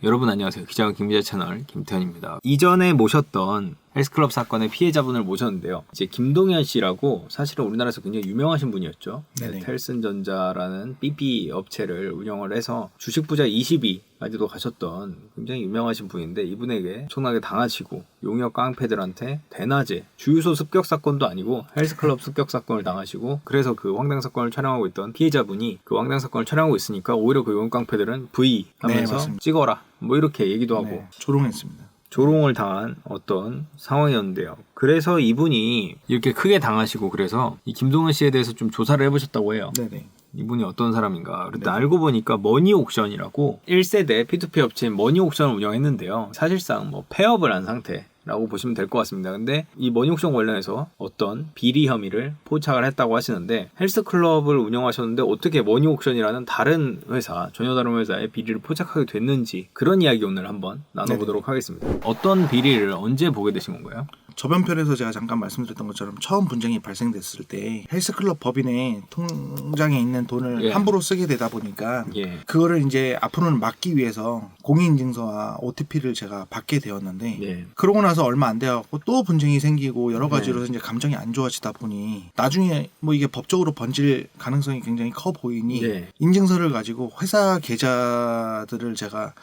여러분 안녕하세요. 기자원 김기자 채널 김태현입니다. 이전에 모셨던 헬스클럽 사건의 피해자분을 모셨는데요. 이제 김동현 씨라고 사실은 우리나라에서 굉장히 유명하신 분이었죠. 텔슨전자라는 BP 업체를 운영을 해서 주식 부자 20위까지도 가셨던 굉장히 유명하신 분인데, 이분에게 엄청나게 당하시고 용역 깡패들한테 대낮에 주유소 습격 사건도 아니고 헬스클럽 습격 사건을 당하시고, 그래서 그 황당 사건을 촬영하고 있던 피해자분이 그 황당 사건을 촬영하고 있으니까 오히려 그 용역 깡패들은 V 하면서 찍어라 뭐 이렇게 얘기도 하고 조롱했습니다. 조롱을 당한 어떤 상황이었는데요. 그래서 이분이 이렇게 크게 당하시고, 그래서 이 김동현 씨에 대해서 좀 조사를 해보셨다고 해요. 네네. 이분이 어떤 사람인가. 그런데 알고 보니까 머니옥션이라고 1세대 P2P 업체인 머니옥션을 운영했는데요. 사실상 뭐 폐업을 한 상태라고 보시면 될 것 같습니다. 근데 이 머니옥션 관련해서 어떤 비리 혐의를 포착을 했다고 하시는데, 헬스클럽을 운영하셨는데 어떻게 머니옥션이라는 다른 회사, 전혀 다른 회사의 비리를 포착하게 됐는지, 그런 이야기 오늘 한번 나눠보도록 하겠습니다. 어떤 비리를 언제 보게 되신 건가요? 저번 편에서 제가 잠깐 말씀드렸던 것처럼 처음 분쟁이 발생됐을 때 헬스클럽 법인의 통장에 있는 돈을 함부로 쓰게 되다 보니까 그거를 이제 앞으로는 막기 위해서 공인인증서와 OTP를 제가 받게 되었는데, 그러고 나서 얼마 안 돼갖고 또 분쟁이 생기고 여러 가지로 이제 감정이 안 좋아지다 보니 나중에 뭐 이게 법적으로 번질 가능성이 굉장히 커 보이니 인증서를 가지고 회사 계좌들을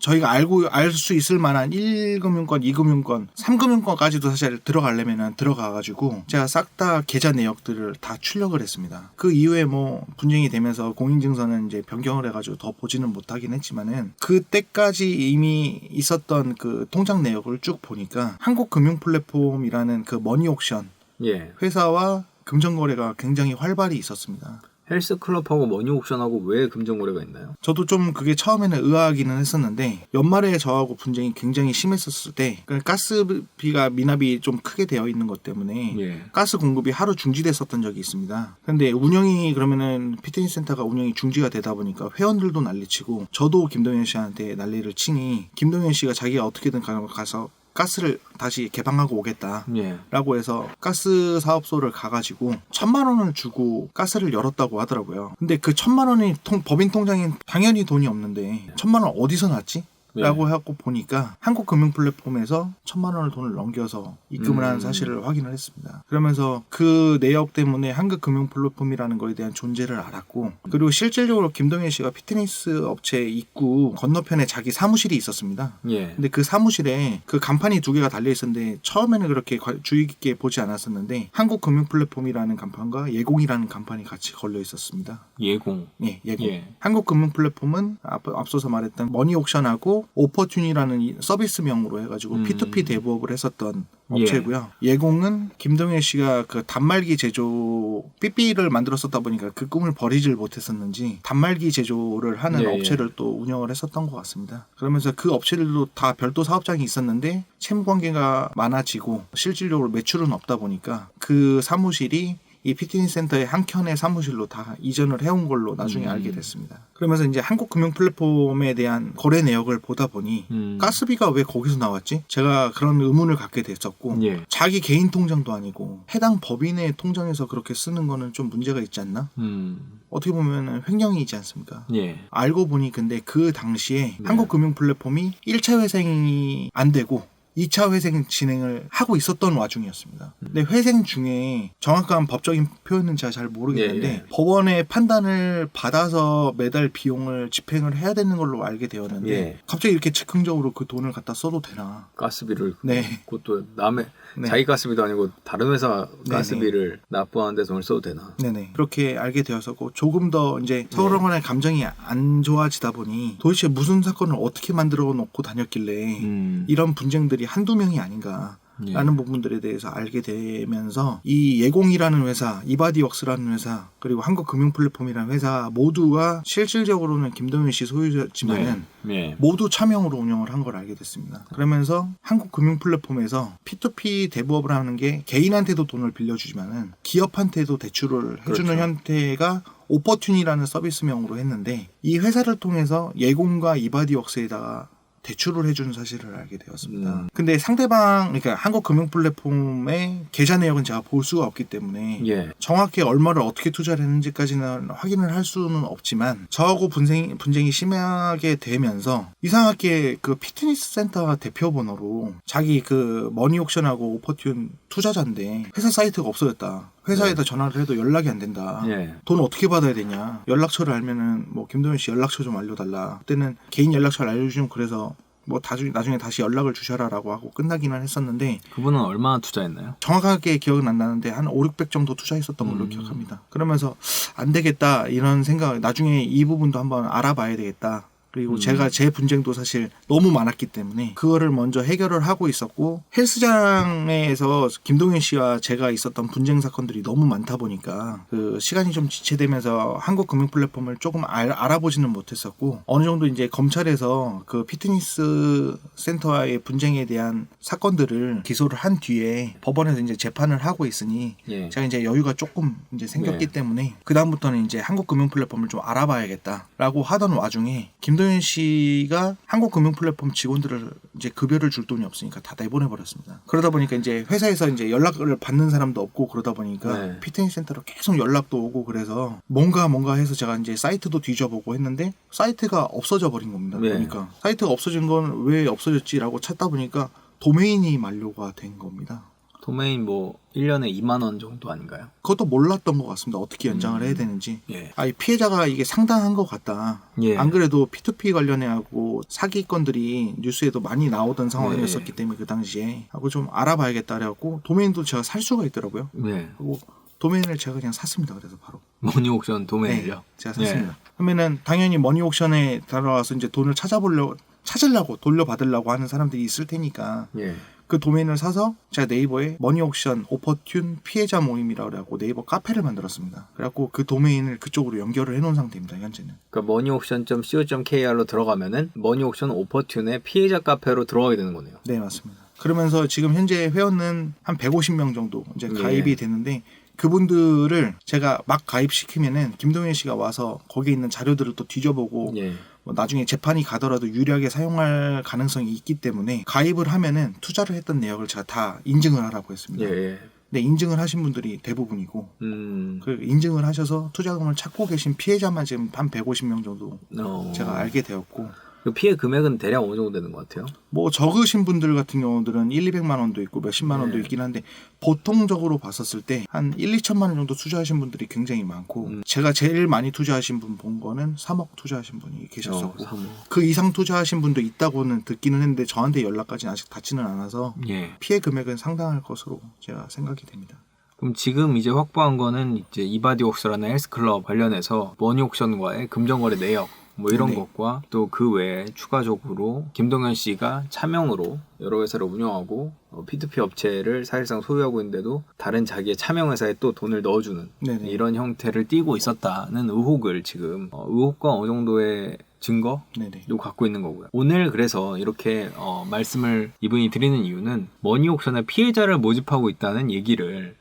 저희가 알 수 있을 만한 1금융권, 2금융권, 3금융권까지도 사실 들어가려면 들어가가지고 제가 싹 다 계좌 내역들을 다 출력을 했습니다. 그 이후에 뭐 분쟁이 되면서 공인증서는 이제 변경을 해가지고 더 보지는 못하긴 했지만은, 그때까지 이미 있었던 그 통장 내역을 쭉 보니까 한국금융플랫폼이라는 그 머니옥션 회사와 금전거래가 굉장히 활발히 있었습니다. 헬스클럽하고 머니옥션하고 왜 금전거래가 있나요? 저도 좀 그게 처음에는 의아하기는 했었는데, 연말에 저하고 분쟁이 굉장히 심했었을 때 가스비가 미납이 좀 크게 되어 있는 것 때문에 가스 공급이 하루 중지됐었던 적이 있습니다. 근데 운영이 그러면은 피트니스 센터가 운영이 중지가 되다 보니까 회원들도 난리치고 저도 김동현 씨한테 난리를 치니, 김동현 씨가 자기가 어떻게든 가서 가스를 다시 개방하고 오겠다라고 해서 가스 사업소를 가가지고 1,000만 원을 주고 가스를 열었다고 하더라고요. 근데 그 1,000만 원이 법인 통장에 당연히 돈이 없는데 1,000만 원 어디서 났지? 라고 해갖고 보니까 한국금융플랫폼에서 1,000만 원을 돈을 넘겨서 입금을 한 사실을 확인을 했습니다. 그러면서 그 내역 때문에 한국금융플랫폼이라는 거에 대한 존재를 알았고, 그리고 실질적으로 김동현 씨가 피트니스 업체 입구 건너편에 자기 사무실이 있었습니다. 근데 그 사무실에 그 간판이 2개가 달려있었는데 처음에는 그렇게 주의 깊게 보지 않았었는데, 한국금융플랫폼이라는 간판과 예공이라는 간판이 같이 걸려 있었습니다. 예공. 예공. 한국금융플랫폼은 앞서서 말했던 머니옥션하고 오퍼튠이라는 서비스명으로 해가지고 P2P 대부업을 했었던 업체고요. 예공은 김동현 씨가 그 단말기 제조 삐삐를 만들었었다 보니까 그 꿈을 버리질 못했었는지 단말기 제조를 하는 업체를 또 운영을 했었던 것 같습니다. 그러면서 그 업체들도 다 별도 사업장이 있었는데 채무 관계가 많아지고 실질적으로 매출은 없다 보니까 그 사무실이 이 피트니스 센터의 한 켠의 사무실로 다 이전을 해온 걸로 나중에 알게 됐습니다. 그러면서 이제 한국금융플랫폼에 대한 거래 내역을 보다 보니 가스비가 왜 거기서 나왔지? 제가 그런 의문을 갖게 됐었고, 자기 개인 통장도 아니고 해당 법인의 통장에서 그렇게 쓰는 거는 좀 문제가 있지 않나? 어떻게 보면 횡령이지 않습니까? 알고 보니 근데 그 당시에 한국금융플랫폼이 1차 회생이 안 되고 2차 회생 진행을 하고 있었던 와중이었습니다. 근데 회생 중에 정확한 법적인 표현은 제가 잘 모르겠는데 법원의 판단을 받아서 매달 비용을 집행을 해야 되는 걸로 알게 되었는데 갑자기 이렇게 즉흥적으로 그 돈을 갖다 써도 되나? 가스비를 그것도 남의 자기 가스비도 아니고 다른 회사 가스비를 납부하는데 돈을 써도 되나? 그렇게 알게 되었었고, 조금 더 이제 서로간의 감정이 안 좋아지다 보니 도대체 무슨 사건을 어떻게 만들어 놓고 다녔길래 이런 분쟁들이 한두 명이 아닌가 라는 부분들에 대해서 알게 되면서, 이 예공이라는 회사, 이바디웍스라는 회사, 그리고 한국금융플랫폼이라는 회사 모두가 실질적으로는 김동현 씨 소유자지만은 모두 차명으로 운영을 한 걸 알게 됐습니다. 그러면서 한국금융플랫폼에서 P2P 대부업을 하는 게 개인한테도 돈을 빌려주지만은 기업한테도 대출을 해주는 형태가 오퍼튠이라는 서비스명으로 했는데, 이 회사를 통해서 예공과 이바디웍스에다가 대출을 해주는 사실을 알게 되었습니다. 근데 상대방, 그러니까 한국 금융 플랫폼의 계좌 내역은 제가 볼 수가 없기 때문에 예. 정확히 얼마를 어떻게 투자를 했는지까지는 확인을 할 수는 없지만 저하고 분쟁이 심하게 되면서 이상하게 그 피트니스 센터 대표번호로 자기 그 머니옥션하고 오퍼튠 투자자인데 회사 사이트가 없어졌다. 회사에다 전화를 해도 연락이 안 된다. 예. 돈 어떻게 받아야 되냐. 연락처를 알면은 뭐 김동현 씨 연락처 좀 알려달라. 그때는 개인 연락처를 알려주시면 그래서 뭐 나중에 다시 연락을 주셔라라고 하고 끝나기는 했었는데 그분은 얼마나 투자했나요? 정확하게 기억은 안 나는데 한 5, 600 정도 투자했었던 걸로 기억합니다. 그러면서 안 되겠다 이런 생각, 나중에 이 부분도 한번 알아봐야 되겠다. 그리고 제가 제 분쟁도 사실 너무 많았기 때문에 그거를 먼저 해결을 하고 있었고, 헬스장에서 김동현 씨와 제가 있었던 분쟁 사건들이 너무 많다 보니까 그 시간이 좀 지체되면서 한국 금융 플랫폼을 조금 알아보지는 못했었고, 어느 정도 이제 검찰에서 그 피트니스 센터와의 분쟁에 대한 사건들을 기소를 한 뒤에 법원에서 이제 재판을 하고 있으니 예. 제가 이제 여유가 조금 이제 생겼기 때문에 그 다음부터는 이제 한국 금융 플랫폼을 좀 알아봐야겠다라고 하던 와중에 김동현 씨가 한국 금융 플랫폼 직원들을 이제 급여를 줄 돈이 없으니까 다 내보내 버렸습니다. 그러다 보니까 이제 회사에서 이제 연락을 받는 사람도 없고, 그러다 보니까 피트니스 센터로 계속 연락도 오고, 그래서 뭔가 해서 제가 이제 사이트도 뒤져보고 했는데 사이트가 없어져 버린 겁니다. 보니까 사이트가 없어진 건 왜 없어졌지라고 찾다 보니까 도메인이 만료가 된 겁니다. 도메인 뭐 1년에 2만 원 정도 아닌가요? 그것도 몰랐던 것 같습니다. 어떻게 연장을 해야 되는지. 예. 이 피해자가 이게 상당한 것 같다. 예. 안 그래도 P2P 관련해하고 사기건들이 뉴스에도 많이 나오던 상황이었었기 때문에 그 당시에 하고 좀 알아봐야겠다 그래갖고 도메인도 제가 살 수가 있더라고요. 네. 그리고 도메인을 제가 그냥 샀습니다. 그래서 바로. 머니옥션 도메인을요? 네, 제가 샀습니다. 그러면은 당연히 머니옥션에 들어가서 이제 돈을 찾으려고 돌려받으려고 하는 사람들이 있을 테니까 예. 그 도메인을 사서 제가 네이버에 머니옥션 오퍼튠 피해자 모임이라고 그래갖고 네이버 카페를 만들었습니다. 그래갖고 그 도메인을 그쪽으로 연결을 해놓은 상태입니다. 현재는. 그러니까 moneyauction.co.kr로 들어가면은 머니옥션 오퍼튠의 피해자 카페로 들어가게 되는 거네요. 네, 맞습니다. 그러면서 지금 현재 회원은 한 150명 정도 이제 가입이 됐는데, 그분들을 제가 막 가입시키면은 김동현 씨가 와서 거기에 있는 자료들을 또 뒤져보고 뭐 나중에 재판이 가더라도 유리하게 사용할 가능성이 있기 때문에 가입을 하면은 투자를 했던 내역을 제가 다 인증을 하라고 했습니다. 네, 인증을 하신 분들이 대부분이고 그 인증을 하셔서 투자금을 찾고 계신 피해자만 지금 한 150명 정도 제가 알게 되었고, 그 피해 금액은 대략 어느 정도 되는 것 같아요? 뭐 적으신 분들 같은 경우들은 1, 200만 원도 있고 몇십만 원도 있긴 한데, 보통적으로 봤었을 때 한 1, 2천만 원 정도 투자하신 분들이 굉장히 많고, 제가 제일 많이 투자하신 분 본 거는 3억 투자하신 분이 계셨었고, 3억. 그 이상 투자하신 분도 있다고는 듣기는 했는데 저한테 연락까지는 아직 닿지는 않아서 피해 금액은 상당할 것으로 제가 생각이 됩니다. 그럼 지금 이제 확보한 거는 이제 이바디웍스라는 헬스클럽 관련해서 머니옥션과의 금전거래 내역 뭐 이런 것과 또 그 외에 추가적으로 김동현 씨가 차명으로 여러 회사를 운영하고 P2P 업체를 사실상 소유하고 있는데도 다른 자기의 차명 회사에 또 돈을 넣어주는 이런 형태를 띠고 있었다는 의혹을 지금 의혹과 어느 정도의 증거도 갖고 있는 거고요. 오늘 그래서 이렇게 말씀을 이분이 드리는 이유는 머니옥션의 피해자를 모집하고 있다는 얘기를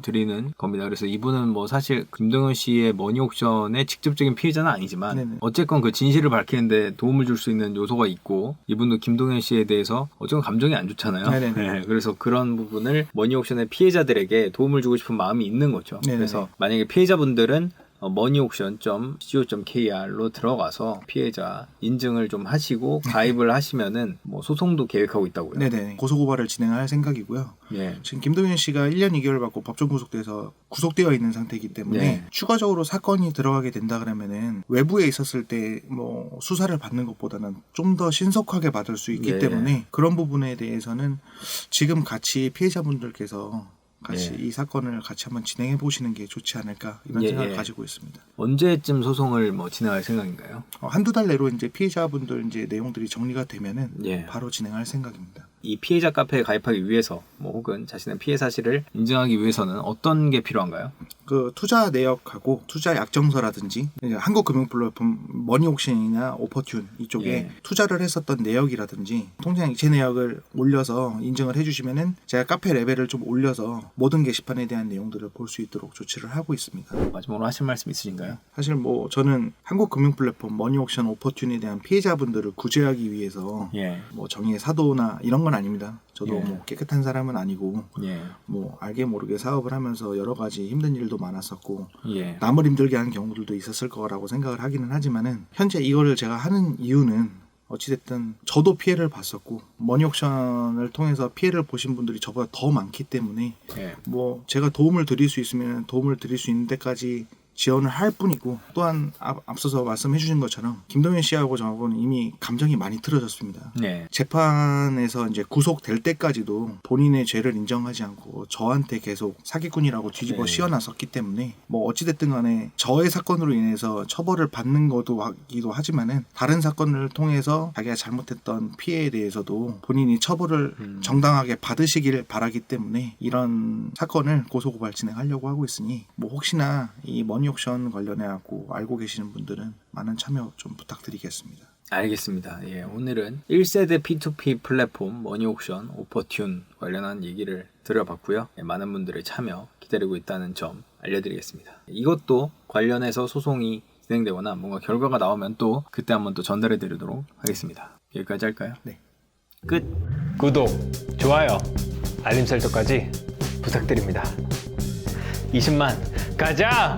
드리는 겁니다. 그래서 이분은 뭐 사실 김동현 씨의 머니옥션의 직접적인 피해자는 아니지만 어쨌건 그 진실을 밝히는데 도움을 줄 수 있는 요소가 있고, 이분도 김동현 씨에 대해서 어쨌건 감정이 안 좋잖아요. 네, 그래서 그런 부분을 머니옥션의 피해자들에게 도움을 주고 싶은 마음이 있는 거죠. 그래서 만약에 피해자분들은 moneyauction.co.kr로 들어가서 피해자 인증을 좀 하시고 가입을 하시면은 뭐 소송도 계획하고 있다고요. 네네. 고소고발을 진행할 생각이고요. 지금 김동현 씨가 1년 2개월 받고 법정 구속돼서 구속되어 있는 상태이기 때문에 추가적으로 사건이 들어가게 된다 그러면은 외부에 있었을 때 뭐 수사를 받는 것보다는 좀 더 신속하게 받을 수 있기 때문에 그런 부분에 대해서는 지금 같이 피해자분들께서 같이 이 사건을 같이 한번 진행해 보시는 게 좋지 않을까 이런 생각을 가지고 있습니다. 언제쯤 소송을 뭐 진행할 생각인가요? 한두 달 내로 이제 피해자분들 이제 내용들이 정리가 되면은 바로 진행할 생각입니다. 이 피해자 카페에 가입하기 위해서 뭐 혹은 자신의 피해 사실을 인증하기 위해서는 어떤 게 필요한가요? 그 투자 내역하고 투자 약정서라든지 한국 금융 플랫폼 머니옥션이나 오퍼튠 이쪽에 예. 투자를 했었던 내역이라든지 통장 이체 내역을 올려서 인증을 해주시면은 제가 카페 레벨을 좀 올려서 모든 게시판에 대한 내용들을 볼 수 있도록 조치를 하고 있습니다. 마지막으로 하실 말씀 있으신가요? 사실 뭐 저는 한국 금융 플랫폼 머니옥션 오퍼튠에 대한 피해자분들을 구제하기 위해서 예. 뭐 정의의 사도나 이런 건 아닙니다. 저도 예. 뭐 깨끗한 사람은 아니고 예. 뭐 알게 모르게 사업을 하면서 여러 가지 힘든 일도 많았었고 예. 남을 힘들게 하는 경우들도 있었을 거라고 생각을 하기는 하지만은 현재 이거를 제가 하는 이유는 어찌됐든 저도 피해를 봤었고 머니옥션을 통해서 피해를 보신 분들이 저보다 더 많기 때문에 예. 뭐 제가 도움을 드릴 수 있으면 도움을 드릴 수 있는 데까지 지원을 할 뿐이고 또한 앞서서 말씀해 주신 것처럼 김동현 씨하고 저하고는 이미 감정이 많이 틀어졌습니다. 네. 재판에서 이제 구속될 때까지도 본인의 죄를 인정하지 않고 저한테 계속 사기꾼이라고 뒤집어 네. 씌워놨었기 때문에 뭐 어찌됐든 간에 저의 사건으로 인해서 처벌을 받는 것도 하기도 하지만은 다른 사건을 통해서 자기가 잘못했던 피해에 대해서도 본인이 처벌을 정당하게 받으시길 바라기 때문에 이런 사건을 고소고발 진행하려고 하고 있으니 뭐 혹시나 이 머니옥션 관련해 갖고 알고 계시는 분들은 많은 참여 좀 부탁드리겠습니다. 알겠습니다. 예, 오늘은 1세대 P2P 플랫폼 머니옥션 오퍼튠 관련한 얘기를 드려봤고요. 예, 많은 분들의 참여 기다리고 있다는 점 알려드리겠습니다. 이것도 관련해서 소송이 진행되거나 뭔가 결과가 나오면 또 그때 한번 또 전달해드리도록 하겠습니다. 여기까지 할까요? 네. 끝! 구독, 좋아요, 알림 설정까지 부탁드립니다. 20만 가자!